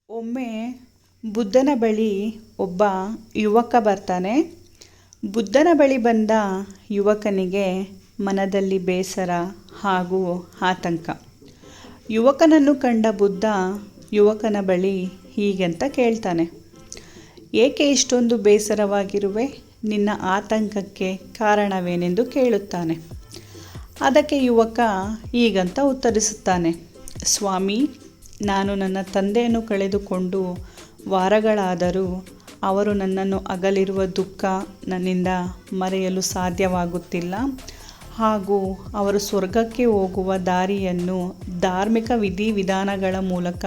ಒಮ್ಮೆ ಬುದ್ಧನ ಬಳಿ ಒಬ್ಬ ಯುವಕ ಬರ್ತಾನೆ. ಬುದ್ಧನ ಬಳಿ ಬಂದ ಯುವಕನಿಗೆ ಮನದಲ್ಲಿ ಬೇಸರ ಹಾಗೂ ಆತಂಕ. ಯುವಕನನ್ನು ಕಂಡ ಬುದ್ಧ ಯುವಕನ ಬಳಿ ಹೀಗಂತ ಕೇಳ್ತಾನೆ, ಏಕೆ ಇಷ್ಟೊಂದು ಬೇಸರವಾಗಿರುವೆ? ನಿನ್ನ ಆತಂಕಕ್ಕೆ ಕಾರಣವೇನೆಂದು ಕೇಳುತ್ತಾನೆ. ಅದಕ್ಕೆ ಯುವಕ ಹೀಗಂತ ಉತ್ತರಿಸುತ್ತಾನೆ, ಸ್ವಾಮಿ, ನಾನು ನನ್ನ ತಂದೆಯನ್ನು ಕಳೆದುಕೊಂಡು ವಾರಗಳಾದರೂ ಅವರು ನನ್ನನ್ನು ಅಗಲಿರುವ ದುಃಖ ನನ್ನಿಂದ ಮರೆಯಲು ಸಾಧ್ಯವಾಗುತ್ತಿಲ್ಲ. ಹಾಗೂ ಅವರು ಸ್ವರ್ಗಕ್ಕೆ ಹೋಗುವ ದಾರಿಯನ್ನು ಧಾರ್ಮಿಕ ವಿಧಿವಿಧಾನಗಳ ಮೂಲಕ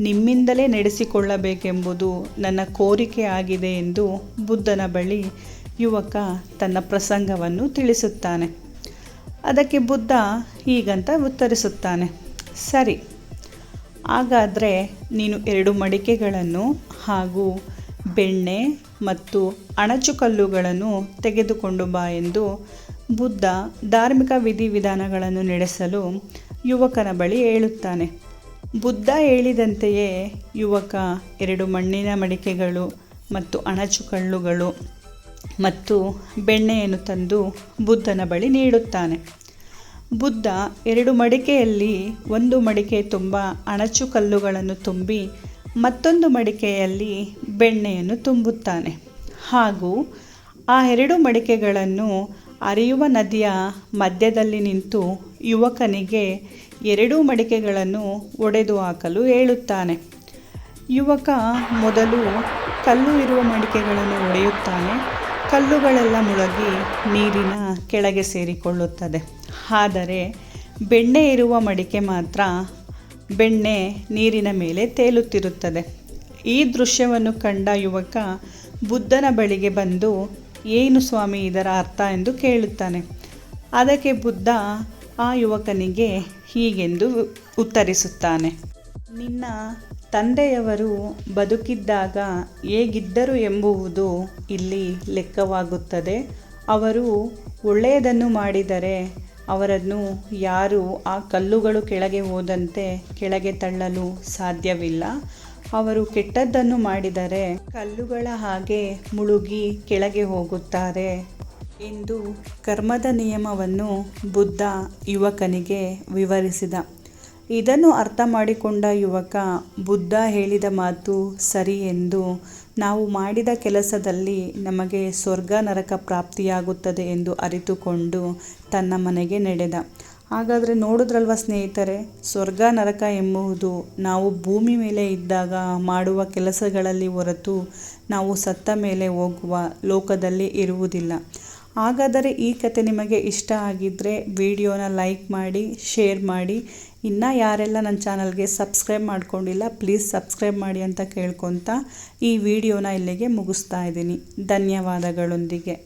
ನಿಮ್ಮಿಂದಲೇ ನಡೆಸಿಕೊಳ್ಳಬೇಕೆಂಬುದು ನನ್ನ ಕೋರಿಕೆಯಾಗಿದೆ ಎಂದು ಬುದ್ಧನ ಬಳಿ ಯುವಕ ತನ್ನ ಪ್ರಸಂಗವನ್ನು ತಿಳಿಸುತ್ತಾನೆ. ಅದಕ್ಕೆ ಬುದ್ಧ ಹೀಗಂತ ಉತ್ತರಿಸುತ್ತಾನೆ, ಸರಿ, ಹಾಗಾದರೆ ನೀನು 2 ಮಡಿಕೆಗಳನ್ನು ಹಾಗೂ ಬೆಣ್ಣೆ ಮತ್ತು ಅಣಚುಕಲ್ಲುಗಳನ್ನು ತೆಗೆದುಕೊಂಡು ಬಾ ಎಂದು ಬುದ್ಧ ಧಾರ್ಮಿಕ ವಿಧಿವಿಧಾನಗಳನ್ನು ನಡೆಸಲು ಯುವಕನ ಬಳಿ ಹೇಳುತ್ತಾನೆ. ಬುದ್ಧ ಹೇಳಿದಂತೆಯೇ ಯುವಕ 2 ಮಣ್ಣಿನ ಮಡಿಕೆಗಳು ಮತ್ತು ಅಣಚುಕಲ್ಲುಗಳು ಮತ್ತು ಬೆಣ್ಣೆಯನ್ನು ತಂದು ಬುದ್ಧನ ಬಳಿ ನೀಡುತ್ತಾನೆ. ಬುದ್ಧ 2 ಮಡಿಕೆಯಲ್ಲಿ 1 ಮಡಿಕೆ ತುಂಬ ಅಣಚುಕಲ್ಲುಗಳನ್ನು ತುಂಬಿ ಮತ್ತೊಂದು ಮಡಿಕೆಯಲ್ಲಿ ಬೆಣ್ಣೆಯನ್ನು ತುಂಬುತ್ತಾನೆ. ಹಾಗೂ ಆ 2 ಮಡಿಕೆಗಳನ್ನು ಹರಿಯುವ ನದಿಯ ಮಧ್ಯದಲ್ಲಿ ನಿಂತು ಯುವಕನಿಗೆ 2 ಮಡಿಕೆಗಳನ್ನು ಒಡೆದು ಹಾಕಲು ಹೇಳುತ್ತಾನೆ. ಯುವಕ ಮೊದಲು ಕಲ್ಲು ಇರುವ ಮಡಿಕೆಗಳನ್ನು ಒಡೆಯುತ್ತಾನೆ. ಕಲ್ಲುಗಳೆಲ್ಲ ಮುಳುಗಿ ನೀರಿನ ಕೆಳಗೆ ಸೇರಿಕೊಳ್ಳುತ್ತದೆ. ಆದರೆ ಬೆಣ್ಣೆ ಇರುವ ಮಡಿಕೆ ಮಾತ್ರ ಬೆಣ್ಣೆ ನೀರಿನ ಮೇಲೆ ತೇಲುತ್ತಿರುತ್ತದೆ. ಈ ದೃಶ್ಯವನ್ನು ಕಂಡ ಯುವಕ ಬುದ್ಧನ ಬಳಿಗೆ ಬಂದು, ಏನು ಸ್ವಾಮಿ ಇದರ ಅರ್ಥ ಎಂದು ಕೇಳುತ್ತಾನೆ. ಅದಕ್ಕೆ ಬುದ್ಧ ಆ ಯುವಕನಿಗೆ ಹೀಗೆಂದು ಉತ್ತರಿಸುತ್ತಾನೆ, ನಿನ್ನ ತಂದೆಯವರು ಬದುಕಿದ್ದಾಗ ಹೇಗಿದ್ದರು ಎಂಬುವುದು ಇಲ್ಲಿ ಲೆಕ್ಕವಾಗುತ್ತದೆ. ಅವರು ಒಳ್ಳೆಯದನ್ನು ಮಾಡಿದರೆ ಅವರನ್ನು ಯಾರೂ ಆ ಕಲ್ಲುಗಳು ಕೆಳಗೆ ಹೋದಂತೆ ಕೆಳಗೆ ತಳ್ಳಲು ಸಾಧ್ಯವಿಲ್ಲ. ಅವರು ಕೆಟ್ಟದ್ದನ್ನು ಮಾಡಿದರೆ ಕಲ್ಲುಗಳ ಹಾಗೆ ಮುಳುಗಿ ಕೆಳಗೆ ಹೋಗುತ್ತಾರೆ ಎಂದು ಕರ್ಮದ ನಿಯಮವನ್ನು ಬುದ್ಧ ಯುವಕನಿಗೆ ವಿವರಿಸಿದ. ಇದನ್ನು ಅರ್ಥ ಮಾಡಿಕೊಂಡ ಯುವಕ ಬುದ್ಧ ಹೇಳಿದ ಮಾತು ಸರಿ ಎಂದು, ನಾವು ಮಾಡಿದ ಕೆಲಸದಲ್ಲಿ ನಮಗೆ ಸ್ವರ್ಗ ನರಕ ಪ್ರಾಪ್ತಿಯಾಗುತ್ತದೆ ಎಂದು ಅರಿತುಕೊಂಡು ತನ್ನ ಮನೆಗೆ ನಡೆದ. ಹಾಗಾದರೆ ನೋಡಿದ್ರಲ್ವ ಸ್ನೇಹಿತರೆ, ಸ್ವರ್ಗ ನರಕ ಎಂಬುದು ನಾವು ಭೂಮಿ ಮೇಲೆ ಇದ್ದಾಗ ಮಾಡುವ ಕೆಲಸಗಳಲ್ಲಿ ಹೊರತು ನಾವು ಸತ್ತ ಮೇಲೆ ಹೋಗುವ ಲೋಕದಲ್ಲಿ ಇರುವುದಿಲ್ಲ. ಹಾಗಾದರೆ ಈ ಕತೆ ನಿಮಗೆ ಇಷ್ಟ ಆಗಿದ್ದರೆ ವಿಡಿಯೋನ ಲೈಕ್ ಮಾಡಿ, ಶೇರ್ ಮಾಡಿ. ಇನ್ನು ಯಾರೆಲ್ಲ ನನ್ನ ಚಾನಲ್ಗೆ ಸಬ್ಸ್ಕ್ರೈಬ್ ಮಾಡ್ಕೊಂಡಿಲ್ಲ ಪ್ಲೀಸ್ ಸಬ್ಸ್ಕ್ರೈಬ್ ಮಾಡಿ ಅಂತ ಕೇಳ್ಕೊತಾ ಈ ವಿಡಿಯೋನ ಇಲ್ಲಿಗೆ ಮುಗಿಸ್ತಾ ಇದ್ದೀನಿ. ಧನ್ಯವಾದಗಳೊಂದಿಗೆ.